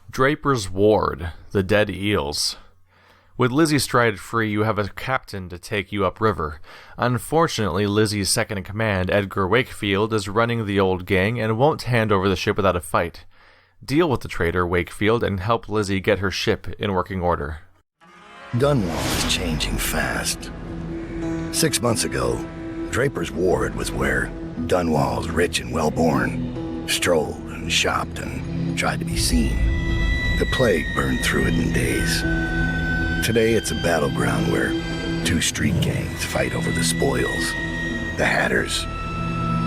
Draper's Ward, the Dead Eels. With Lizzie Stride free, you have a captain to take you upriver. Unfortunately, Lizzie's second-in-command, Edgar Wakefield, is running the old gang and won't hand over the ship without a fight. Deal with the traitor, Wakefield, and help Lizzie get her ship in working order. Dunwall is changing fast. 6 months ago, Draper's Ward was where Dunwall's rich and well-born strolled and shopped and tried to be seen. The plague burned through it in days. Today it's a battleground where two street gangs fight over the spoils. The Hatters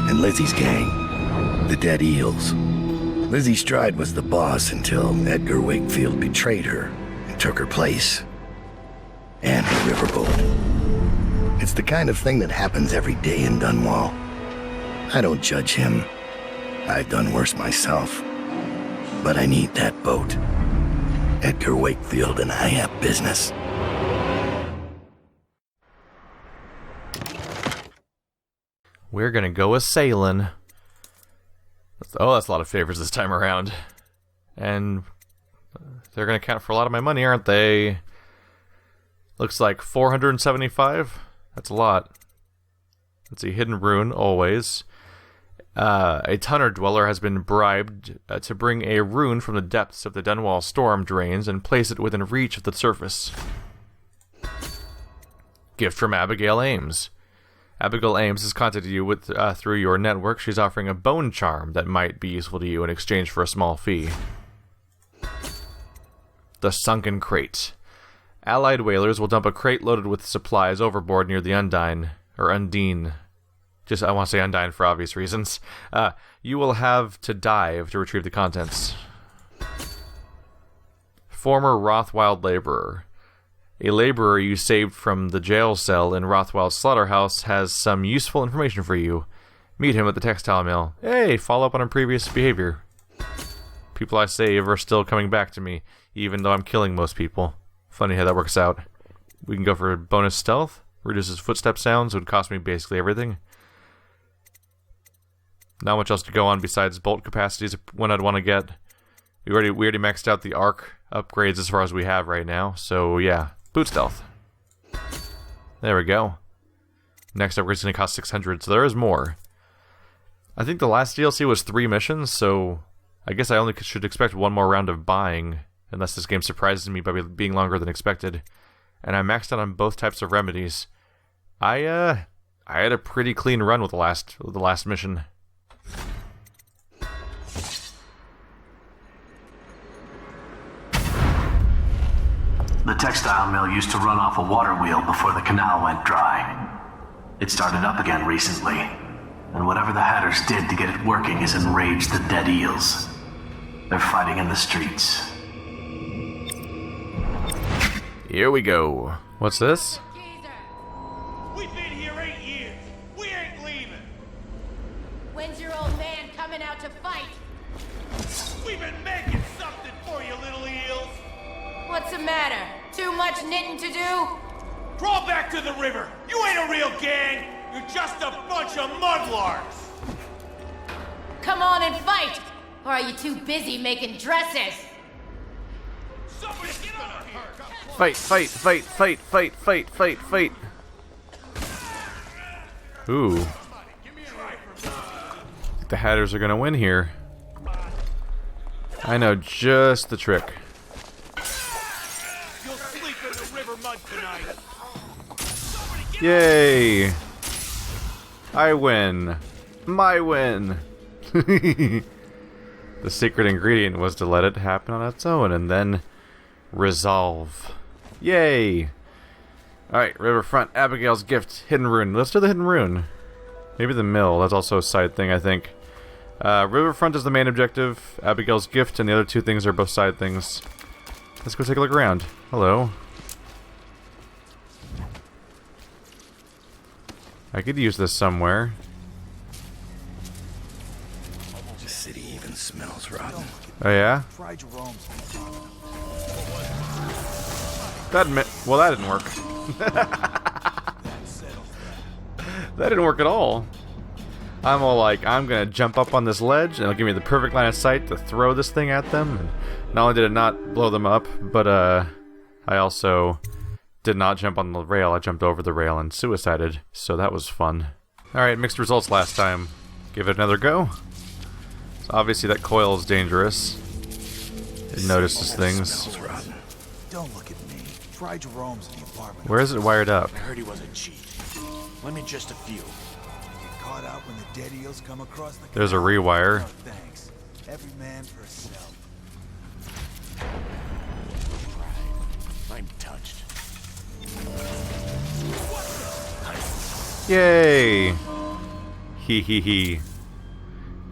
and Lizzie's gang, the Dead Eels. Lizzie Stride was the boss until Edgar Wakefield betrayed her and took her place. And her riverboat. It's the kind of thing that happens every day in Dunwall. I don't judge him. I've done worse myself. But I need that boat. Edgar Wakefield and I have business. We're gonna go a-sailing. Oh, that's a lot of favors this time around. And they're gonna count for a lot of my money, aren't they? Looks like 475. That's a lot. Let's see, hidden rune, always. A Tunner dweller has been bribed to bring a rune from the depths of the Dunwall storm drains and place it within reach of the surface. Gift from Abigail AMES. Abigail AMES has contacted you with through your network. She's offering a bone charm that might be useful to you in exchange for a small fee. The Sunken Crate. Allied whalers will dump a crate loaded with supplies overboard near the Undine. I want to say Undine for obvious reasons. You will have to dive to retrieve the contents. Former Rothwild laborer. A laborer you saved from the jail cell in Rothwild's slaughterhouse has some useful information for you. Meet him at the textile mill. Hey, follow up on her previous behavior. People I save are still coming back to me, even though I'm killing most people. Funny how that works out. We can go for bonus stealth. Reduces footstep sounds. Would cost me basically everything. Not much else to go on besides bolt capacities when I'd want to get. We already maxed out the arc upgrades as far as we have right now. So yeah, boot stealth. There we go. Next upgrade's going to cost 600, so there is more. I think the last DLC was 3 missions, so I guess I only should expect one more round of buying, unless this game surprises me by being longer than expected. And I maxed out on both types of remedies. I had a pretty clean run with the last mission. The textile mill used to run off a water wheel before the canal went dry. It started up again recently, and whatever the Hatters did to get it working has enraged the Dead Eels. They're fighting in the streets. Here we go. What's this? We've been here 8 years. We ain't leaving. When's your old man coming out to fight? We've been making something for you, little eels. What's the matter? Too much knitting to do? Crawl back to the river. You ain't a real gang. You're just a bunch of mudlarks. Come on and fight! Or are you too busy making dresses? Somebody get up here. Fight, fight, fight, fight, fight, fight, fight, fight. Ooh. The Hatters are gonna win here. I know just the trick. You'll sleep in the river mud tonight. Yay! I win. My win. The secret ingredient was to let it happen on its own and then resolve. Yay! Alright, Riverfront, Abigail's gift, hidden rune. Let's do the hidden rune. Maybe the mill, that's also a side thing, I think. Riverfront is the main objective, Abigail's gift, and the other two things are both side things. Let's go take a look around. Hello. I could use this somewhere. The city even smells rotten. Oh yeah? Try JEROME'S. Well, that didn't work. That didn't work at all. I'm all like, I'm gonna jump up on this ledge and it'll give me the perfect line of sight to throw this thing at them and Not only did it not blow them up, but I also did not jump on the rail. I jumped over the rail and suicided, so that was fun. Alright, mixed results last time. Give it another go. So obviously that coil is dangerous. It notices things. Don't look at me. Try Jerome's in the apartment. Where is it wired up? I heard he wasn't cheap. Let me just a few. Get caught out when the dead eels come across the There's a rewire. No, thanks. Every man for himself. I'm touched. Yay! Hee hee hee.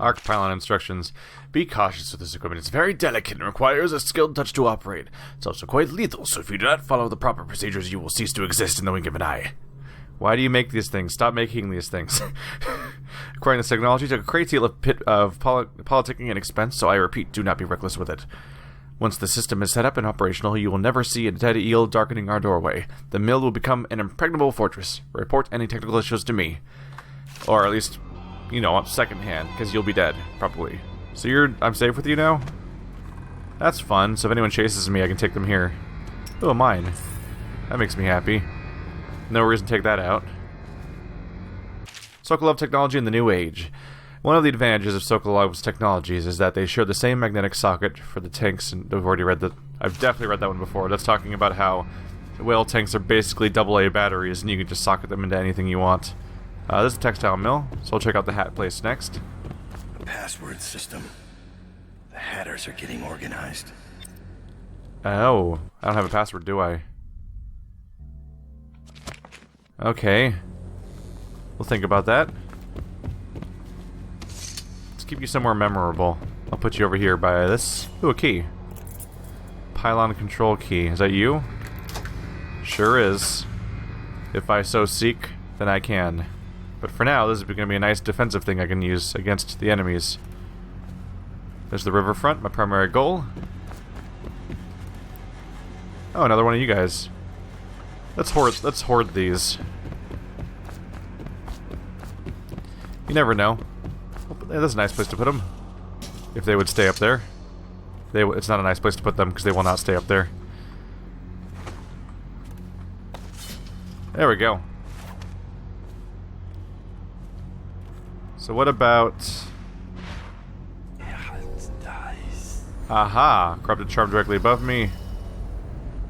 Arc pylon instructions. Be cautious with this equipment. It's very delicate and requires a skilled touch to operate. It's also quite lethal, so if you do not follow the proper procedures, you will cease to exist in the wink of an eye. Why do you make these things? Stop making these things. Acquiring this technology took a great deal of politicking and expense, so I repeat, do not be reckless with it. Once the system is set up and operational, you will never see a dead eel darkening our doorway. The mill will become an impregnable fortress. Report any technical issues to me. Or at least, you know, secondhand, because you'll be dead, probably. So I'm safe with you now? That's fun, so if anyone chases me, I can take them here. Oh, mine. That makes me happy. No reason to take that out. Sokolov technology in the new age. One of the advantages of Sokolov's technologies is that they share the same magnetic socket for the tanks, and I've definitely read that one before. That's talking about how whale tanks are basically AA batteries, and you can just socket them into anything you want. This is a textile mill, so I'll check out the hat place next. Password system. The hatters are getting organized. Oh, I don't have a password, do I? Okay. We'll think about that. Let's keep you somewhere memorable. I'll put you over here by this. Ooh, a key. Pylon control key. Is that you? Sure is. If I so seek, then I can. But for now, this is going to be a nice defensive thing I can use against the enemies. There's the riverfront, my primary goal. Oh, another one of you guys. Let's hoard these. You never know. That's a nice place to put them. If they would stay up there. It's not a nice place to put them because they will not stay up there. There we go. So what about... Aha! Corrupted charm directly above me.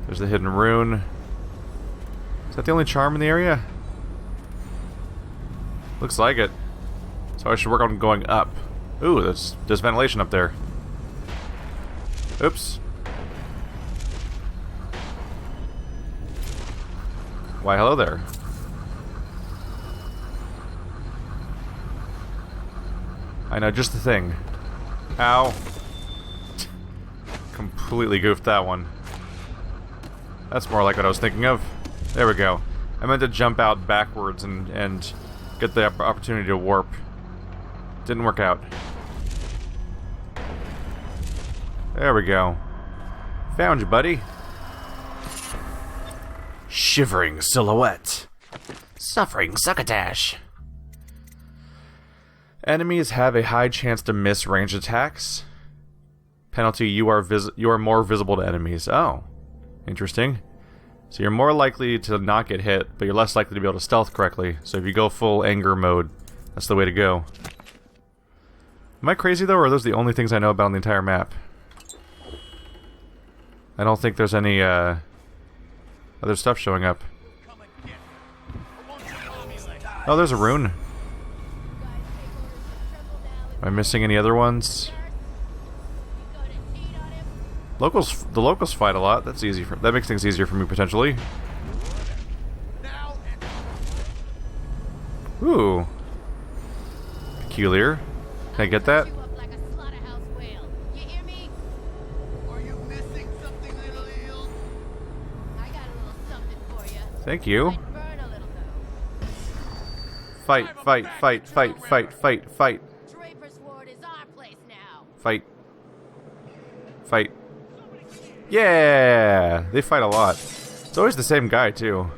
There's the hidden rune. Is that the only charm in the area? Looks like it. So I should work on going up. Ooh, there's ventilation up there. Oops. Why, hello there. I know just the thing. Ow. Completely goofed that one. That's more like what I was thinking of. There we go. I meant to jump out backwards and get the opportunity to warp. Didn't work out. There we go. Found you, buddy. Shivering silhouette. Suffering succotash. Enemies have a high chance to miss ranged attacks. Penalty, you are more visible to enemies. Oh. Interesting. So you're more likely to not get hit, but you're less likely to be able to stealth correctly. So if you go full anger mode, that's the way to go. Am I crazy though, or are those the only things I know about on the entire map? I don't think there's any other stuff showing up. Oh, there's a rune. Am I missing any other ones? The locals fight a lot. That's easy that makes things easier for me potentially. Ooh. Peculiar. Can I get that? Thank you. Fight, fight, fight, fight, fight, fight, fight. Drapers Ward is our place now. Fight. Fight. Yeah! They fight a lot. It's always the same guy, too.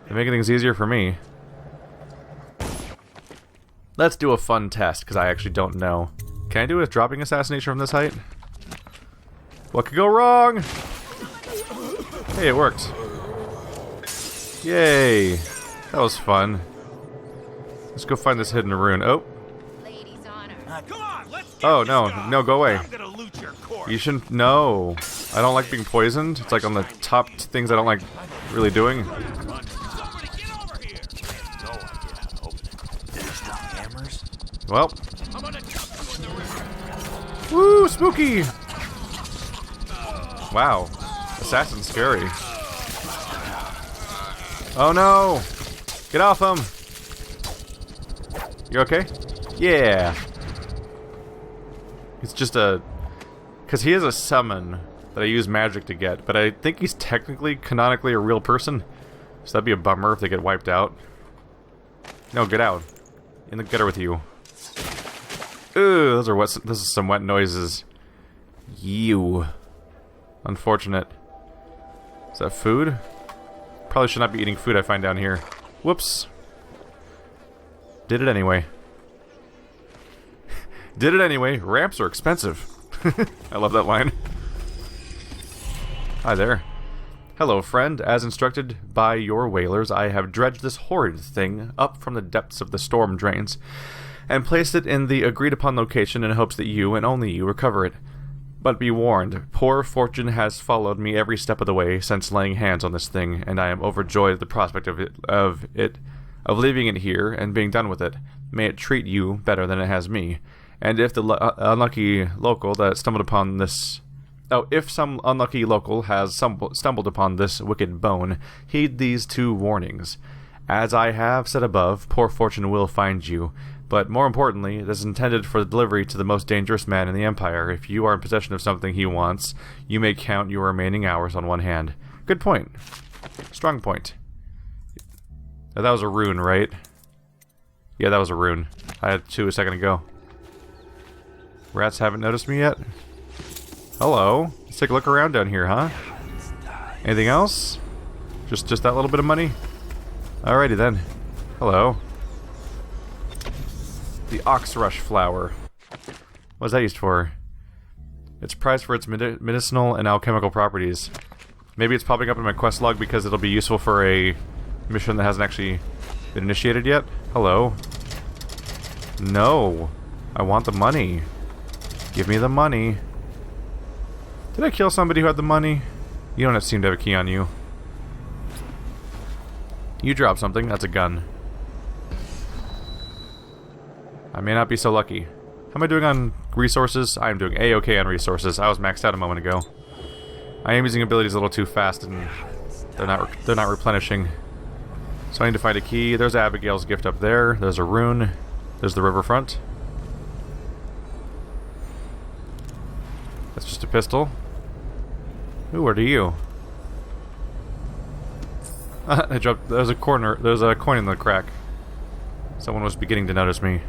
They're making things easier for me. Let's do a fun test, because I actually don't know. Can I do a dropping assassination from this height? What could go wrong? Hey, it worked. Yay. That was fun. Let's go find this hidden rune. Oh. Come on, let's get Oh, this no. guy. No, go away. I'm gonna loot your corpse. You shouldn't. No. I don't like being poisoned. It's like on the top things I don't like really doing. Somebody get over here. No idea how to open it. There's no hammers. Well. I'm gonna dump you in the river. Woo, spooky! Wow. Assassin's scary. Oh no! Get off him! You okay? Yeah. It's just a... Because he is a summon that I use magic to get, but I think he's technically, canonically a real person. So that'd be a bummer if they get wiped out. No, get out. In the gutter with you. Ooh, those are wet. This is some wet noises. You. Unfortunate. Is that food? Probably should not be eating food I find down here. Whoops. Did it anyway. Did it anyway. Ramps are expensive. I love that line. Hi there. Hello, friend. As instructed by your whalers, I have dredged this horrid thing up from the depths of the storm drains and placed it in the agreed-upon location in hopes that you, and only you, recover it. But be warned, poor fortune has followed me every step of the way since laying hands on this thing, and I am overjoyed at the prospect of leaving it here and being done with it. May it treat you better than it has me. And if the unlucky local that stumbled upon this... Oh, if some unlucky local has stumbled upon this wicked bone, heed these 2 warnings. As I have said above, poor fortune will find you. But more importantly, it is intended for delivery to the most dangerous man in the Empire. If you are in possession of something he wants, you may count your remaining hours on one hand. Good point. Strong point. That was a rune, right? Yeah, that was a rune. I had 2 a second ago. Rats haven't noticed me yet? Hello. Let's take a look around down here, huh? Anything else? Just that little bit of money? Alrighty then. Hello. The OXRUSH flower. What is that used for? It's prized for its medicinal and alchemical properties. Maybe it's popping up in my quest log because it'll be useful for a mission that hasn't actually been initiated yet. Hello. No. I want the money. Give me the money. Did I kill somebody who had the money? You don't seem to have a key on you. You dropped something. That's a gun. I may not be so lucky. How am I doing on resources? I am doing A-okay on resources. I was maxed out a moment ago. I am using abilities a little too fast and they're not replenishing. So I need to find a key. There's Abigail's gift up there. There's a rune. There's the riverfront. That's just a pistol. Ooh, where are you? I dropped. There's a corner. There's a coin in the crack. Someone was beginning to notice me.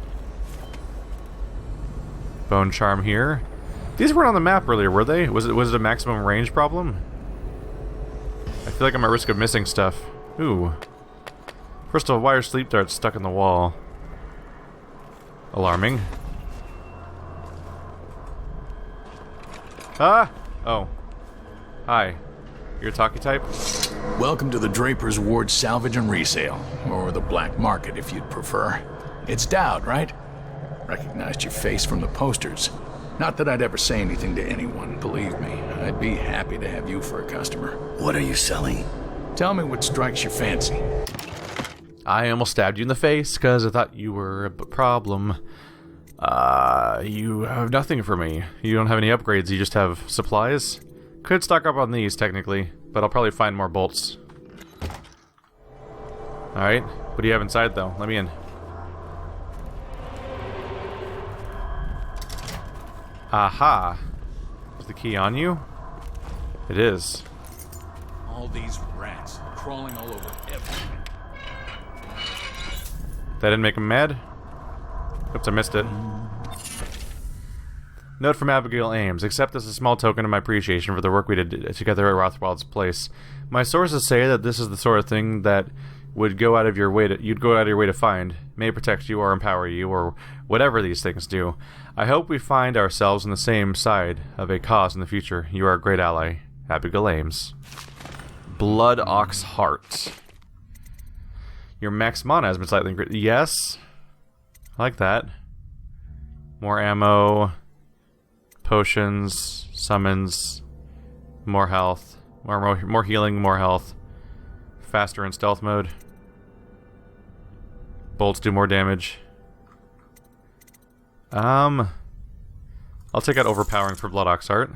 Bone charm here. These weren't on the map earlier, were they? Was it a maximum range problem? I feel like I'm at risk of missing stuff. Ooh. First of all, wire sleep darts stuck in the wall. Alarming. Ah! Oh. Hi. You're a talkie type? Welcome to the Drapers Ward Salvage and Resale, or the Black Market if you'd prefer. It's Daud, right? Recognized your face from the posters. Not that I'd ever say anything to anyone, believe me. I'd be happy to have you for a customer. What are you selling? Tell me what strikes your fancy. I almost stabbed you in the face because I thought you were a problem. You have nothing for me. You don't have any upgrades, you just have supplies? Could stock up on these, technically, but I'll probably find more bolts. Alright, what do you have inside, though? Let me in. Aha! Is the key on you? It is. All these rats crawling all over everything. That didn't make him mad? Oops, I missed it. Note from Abigail AMES. Accept as a small token of my appreciation for the work we did together at Rothwild's place. My sources say that this is the sort of thing that you'd go out of your way to find may protect you or empower you or whatever these things do. I hope we find ourselves on the same side of a cause in the future. You are a great ally. Abigail AMES. Blood Ox Heart. Your max mana has been slightly increased. Yes. I like that. More ammo. Potions. Summons. More health. More healing, more health. Faster in stealth mode. Bolts do more damage. I'll take out overpowering for Blood Ox Heart.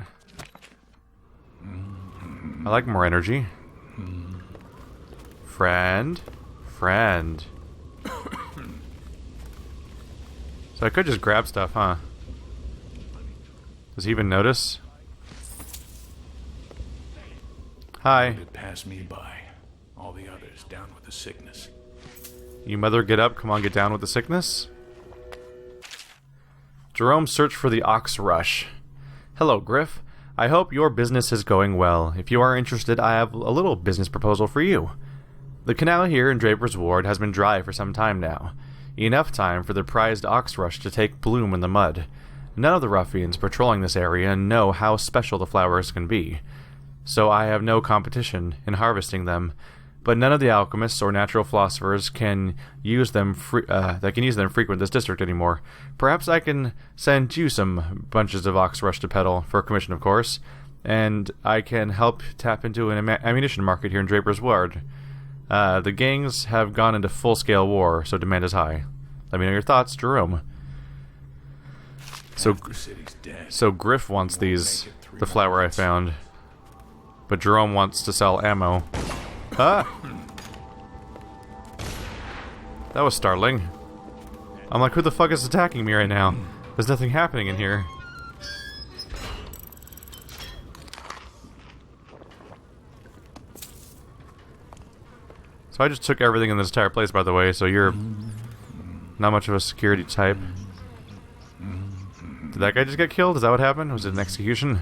I like more energy. Friend. So I could just grab stuff, huh? Does he even notice? Hi. It passed me by. All the others down with the sickness. You mother, get up. Come on, get down with the sickness. Jerome searched for the OXRUSH. Hello, Griff. I hope your business is going well. If you are interested, I have a little business proposal for you. The canal here in Drapers Ward has been dry for some time now. Enough time for the prized OXRUSH to take bloom in the mud. None of the ruffians patrolling this area know how special the flowers can be, so I have no competition in harvesting them. But none of the alchemists or natural philosophers can use them frequent this district anymore. Perhaps I can send you some bunches of OXRUSH to peddle, for commission of course, and I can help tap into an ammunition market here in Drapers Ward. The gangs have gone into full-scale war, so demand is high. Let me know your thoughts, Jerome. So Griff wants these, the flower I found, but Jerome wants to sell ammo. Ah! That was startling. I'm like, who the fuck is attacking me right now? There's nothing happening in here. So I just took everything in this entire place, by the way, so you're not much of a security type. Did that guy just get killed? Is that what happened? Was it an execution?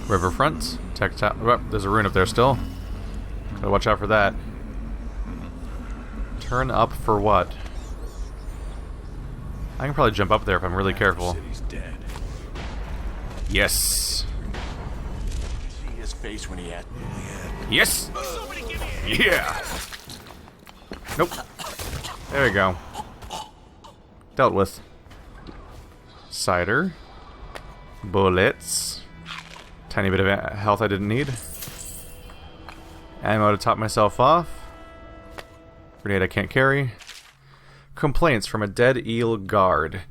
Riverfront. Textile. Oh, there's a rune up there still. Gotta watch out for that. Turn up for what? I can probably jump up there if I'm really careful. Yes. See his face when he had. Yes. Yeah. Nope. There we go. Dealt with. Cider. Bullets. Tiny bit of health I didn't need. Ammo to top myself off. Grenade I can't carry. Complaints from a dead eel guard.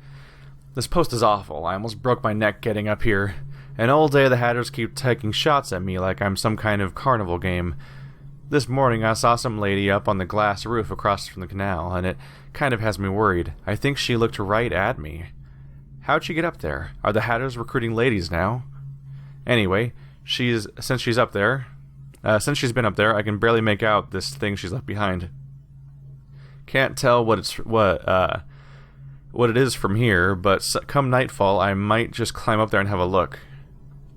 This post is awful. I almost broke my neck getting up here. And all day the hatters keep taking shots at me like I'm some kind of carnival game. This morning I saw some lady up on the glass roof across from the canal, and it kind of has me worried. I think she looked right at me. How'd she get up there? Are the hatters recruiting ladies now? Anyway, since she's been up there, I can barely make out this thing she's left behind. Can't tell what it is from here, but come nightfall, I might just climb up there and have a look.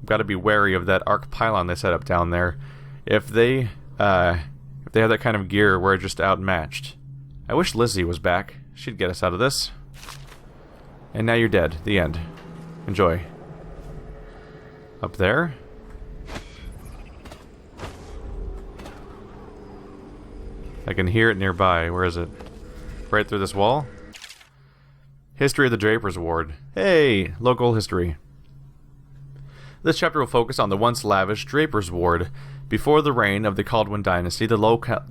Got to be wary of that arc pylon they set up down there. If they have that kind of gear, we're just outmatched. I wish Lizzie was back. She'd get us out of this. And now you're dead. The end. Enjoy. Up there? I can hear it nearby. Where is it? Right through this wall? History of the Drapers Ward. Hey! Local history. This chapter will focus on the once lavish Drapers Ward. Before the reign of the Caldwin dynasty, the locale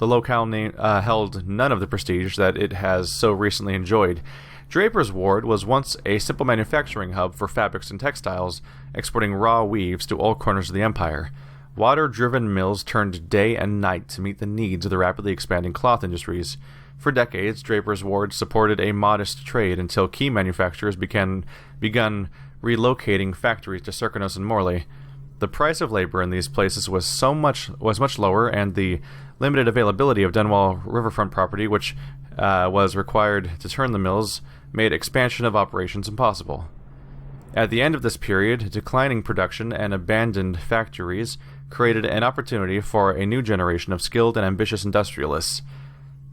held none of the prestige that it has so recently enjoyed. Drapers Ward was once a simple manufacturing hub for fabrics and textiles, exporting raw weaves to all corners of the empire. Water-driven mills turned day and night to meet the needs of the rapidly expanding cloth industries. For decades, Drapers Ward supported a modest trade until key manufacturers begun relocating factories to Serkanos and Morley. The price of labor in these places was much lower, and the limited availability of Dunwall riverfront property, which was required to turn the mills, made expansion of operations impossible. At the end of this period, declining production and abandoned factories created an opportunity for a new generation of skilled and ambitious industrialists.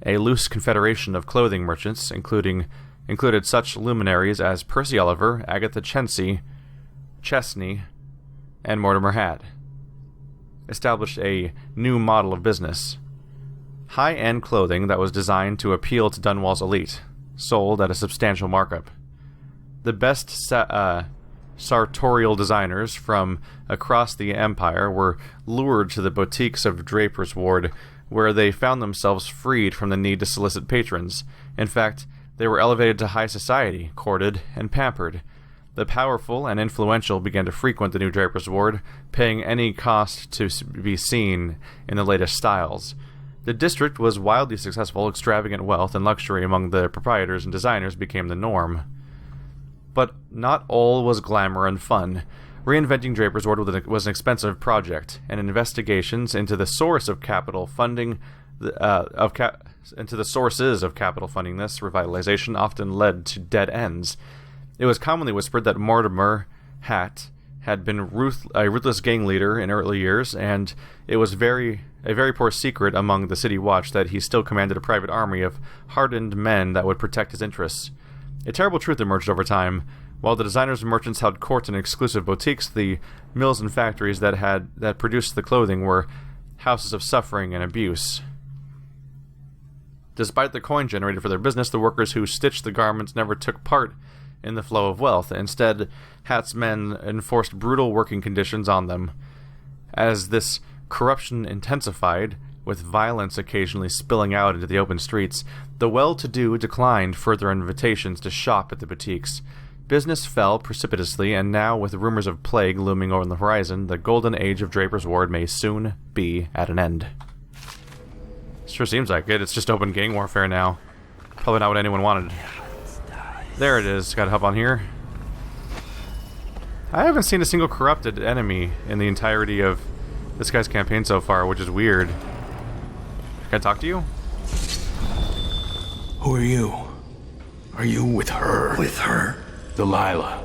A loose confederation of clothing merchants, included such luminaries as Percy Oliver, Agatha Chesney, and Mortimer Had, established a new model of business. High-end clothing that was designed to appeal to Dunwall's elite, sold at a substantial markup. The best sartorial designers from across the empire were lured to the boutiques of Drapers' Ward, where they found themselves freed from the need to solicit patrons. In fact, they were elevated to high society, courted, and pampered. The powerful and influential began to frequent the new Drapers' Ward, paying any cost to be seen in the latest styles. The district was wildly successful. Extravagant wealth and luxury among the proprietors and designers became the norm. But not all was glamour and fun. Reinventing Drapers' Ward was an expensive project, and investigations into the source of capital funding into the sources of capital funding this revitalization often led to dead ends. It was commonly whispered that Mortimer Hat had been a ruthless gang leader in early years, and it was a very poor secret among the City Watch that he still commanded a private army of hardened men that would protect his interests. A terrible truth emerged over time. While the designers and merchants held court in exclusive boutiques, the mills and factories that produced the clothing were houses of suffering and abuse. Despite the coin generated for their business, the workers who stitched the garments never took part in the flow of wealth. Instead, Hat's men enforced brutal working conditions on them. As this corruption intensified, with violence occasionally spilling out into the open streets, the well-to-do declined further invitations to shop at the boutiques. Business fell precipitously, and now, with rumors of plague looming over the horizon, the golden age of Drapers' Ward may soon be at an end. Sure seems like it. It's just open gang warfare now. Probably not what anyone wanted. There it is. Gotta hop on here. I haven't seen a single corrupted enemy in the entirety of this guy's campaign so far, which is weird. Can I talk to you? Who are you? Are you with her? With her? Delilah.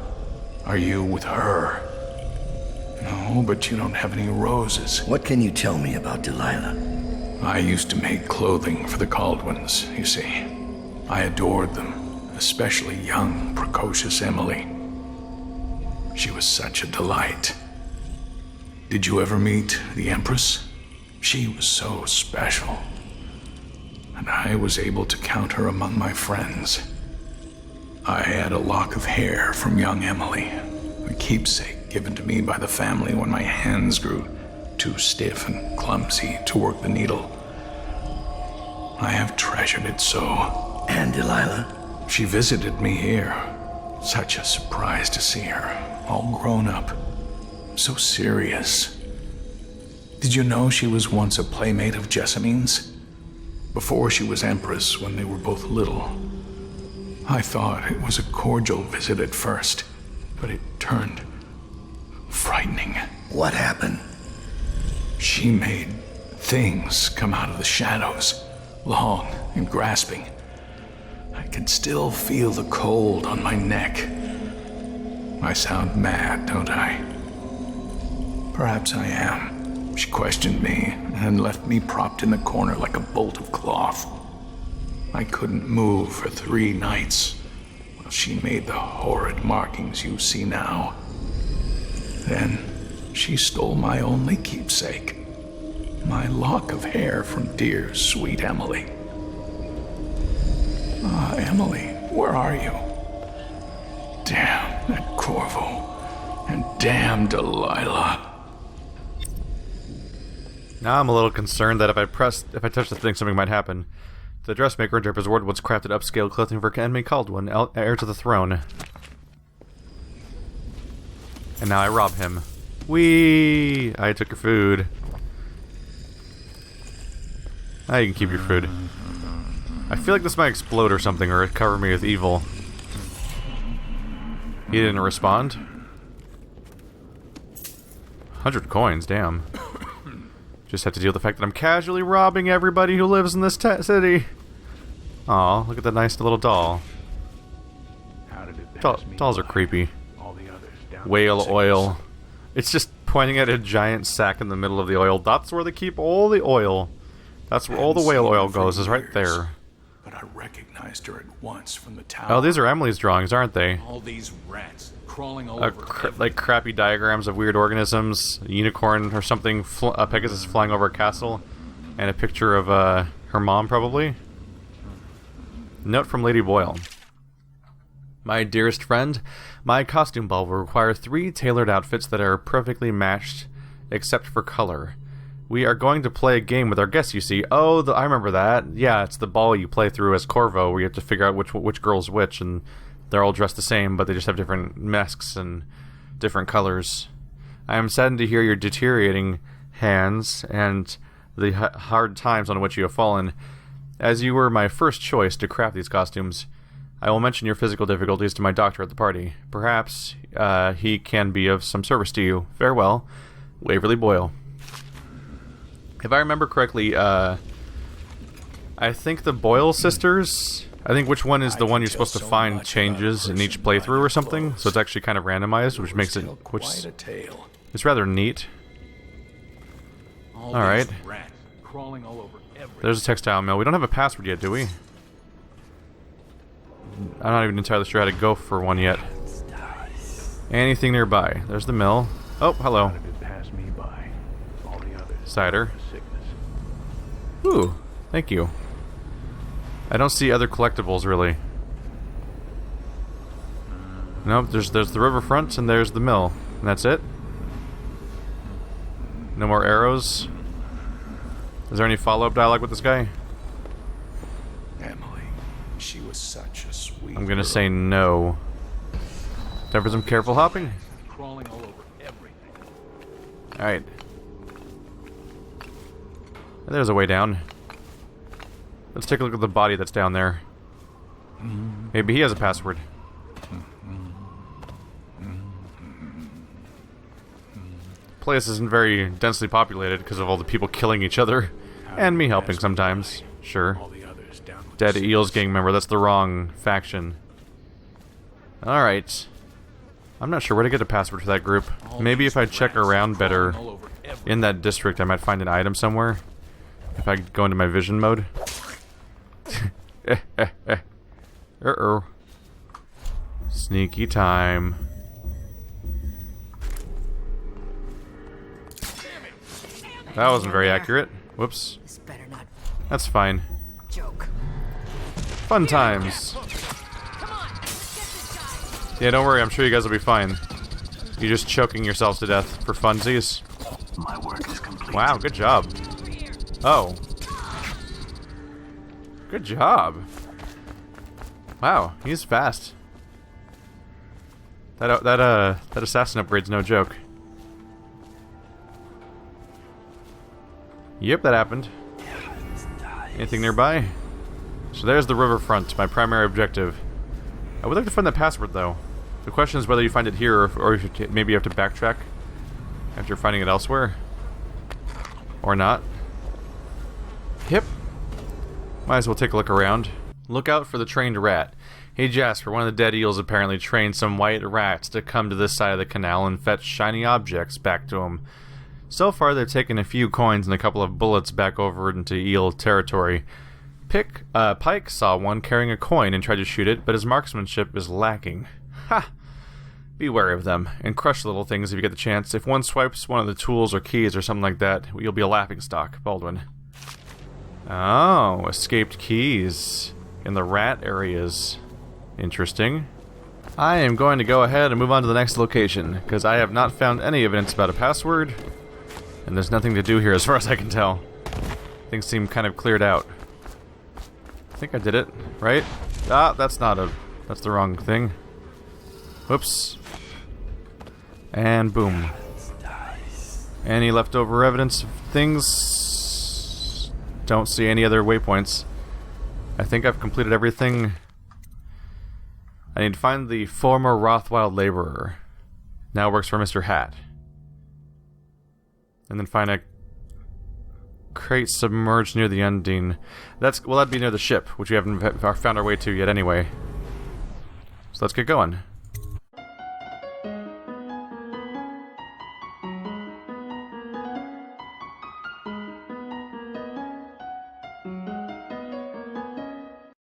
Are you with her? No, but you don't have any roses. What can you tell me about Delilah? I used to make clothing for the Caldwins, you see. I adored them, especially young, precocious Emily. She was such a delight. Did you ever meet the Empress? She was so special. And I was able to count her among my friends. I had a lock of hair from young Emily, a keepsake given to me by the family when my hands grew too stiff and clumsy to work the needle. I have treasured it so. And Delilah? She visited me here. Such a surprise to see her, all grown up, so serious. Did you know she was once a playmate of Jessamines? Before she was Empress, when they were both little. I thought it was a cordial visit at first, but it turned frightening. What happened? She made things come out of the shadows, long and grasping. I can still feel the cold on my neck. I sound mad, don't I? Perhaps I am. She questioned me and left me propped in the corner like a bolt of cloth. I couldn't move for 3 nights while she made the horrid markings you see now. Then she stole my only keepsake, my lock of hair from dear, sweet Emily. Ah, Emily, where are you? Damn that Corvo, and damn Delilah. Now I'm a little concerned that if I touch the thing, something might happen. The dressmaker in Drapers' Ward once crafted upscale clothing for Enemy Caldwin, heir to the throne. And now I rob him. Whee! I took your food. Now you can keep your food. I feel like this might explode or something, or cover me with evil. He didn't respond. 100 coins, damn. Just have to deal with the fact that I'm casually robbing everybody who lives in this city. Aw, look at that nice little doll. How did it pass me Dolls are by? creepy. All the others. Whale oil. It's just pointing at a giant sack in the middle of the oil. That's where they keep all the oil. That's where all the whale oil goes, is right there. But I recognized her at once from the tower. Oh, these are Emily's drawings, aren't they? All these rats crawling all over. Like crappy diagrams of weird organisms, a unicorn or something, a Pegasus flying over a castle, and a picture of her mom, probably. Note from Lady Boyle. My dearest friend, my costume ball will require 3 tailored outfits that are perfectly matched, except for color. We are going to play a game with our guests, you see. Oh, I remember that. Yeah, it's the ball you play through as Corvo, where you have to figure out which girl's which, and they're all dressed the same, but they just have different masks and different colors. I am saddened to hear your deteriorating hands and the hard times on which you have fallen. As you were my first choice to craft these costumes, I will mention your physical difficulties to my doctor at the party. Perhaps he can be of some service to you. Farewell, Waverly Boyle. If I remember correctly, I think the Boyle sisters, I think which one is the one you're supposed to find changes in each playthrough or something, so it's actually kind of randomized, which makes it, it's rather neat. Alright. There's a textile mill. We don't have a password yet, do we? I'm not even entirely sure how to go for one yet. Anything nearby. There's the mill. Oh, hello. Cider. Ooh, thank you. I don't see other collectibles, really. Nope, there's the riverfront and there's the mill. And that's it? No more arrows? Is there any follow-up dialogue with this guy? Emily, she was such a sweet I'm gonna say no. Time for some careful hopping? Crawling all over everything. Alright. There's a way down. Let's take a look at the body that's down there. Maybe he has a password. The place isn't very densely populated because of all the people killing each other. And me helping sometimes. Sure. Dead Eels gang member, that's the wrong faction. Alright. I'm not sure where to get a password for that group. Maybe if I check around better in that district, I might find an item somewhere. If I go into my vision mode. Uh-oh. Sneaky time. That wasn't very accurate. Whoops. This better not That's fine. joke. Fun times. Yeah, don't worry, I'm sure you guys will be fine. You're just choking yourselves to death for funsies. My work is complete. Wow, good job. Oh. Good job. Wow, he's fast. That assassin upgrade's no joke. Yep, that happened. Anything nearby? So there's the riverfront, my primary objective. I would like to find that password, though. The question is whether you find it here, or if you maybe you have to backtrack after finding it elsewhere. Or not. Yep. Might as well take a look around. Look out for the trained rat. Hey Jasper, one of the dead eels apparently trained some white rats to come to this side of the canal and fetch shiny objects back to him. So far they've taken a few coins and a couple of bullets back over into eel territory. Pike saw one carrying a coin and tried to shoot it, but his marksmanship is lacking. Ha! Be wary of them, and crush little things if you get the chance. If one swipes one of the tools or keys or something like that, you'll be a laughingstock. Baldwin. Oh, escaped keys in the rat areas. Interesting. I am going to go ahead and move on to the next location, because I have not found any evidence about a password, and there's nothing to do here as far as I can tell. Things seem kind of cleared out. I think I did it, right? Ah, that's the wrong thing. Whoops. And boom. Any leftover evidence of things? Don't see any other waypoints. I think I've completed everything. I need to find the former Rothwild laborer. Now works for Mr. Hat. And then find a crate submerged near the Undine. That'd be near the ship, which we haven't found our way to yet anyway. So let's get going.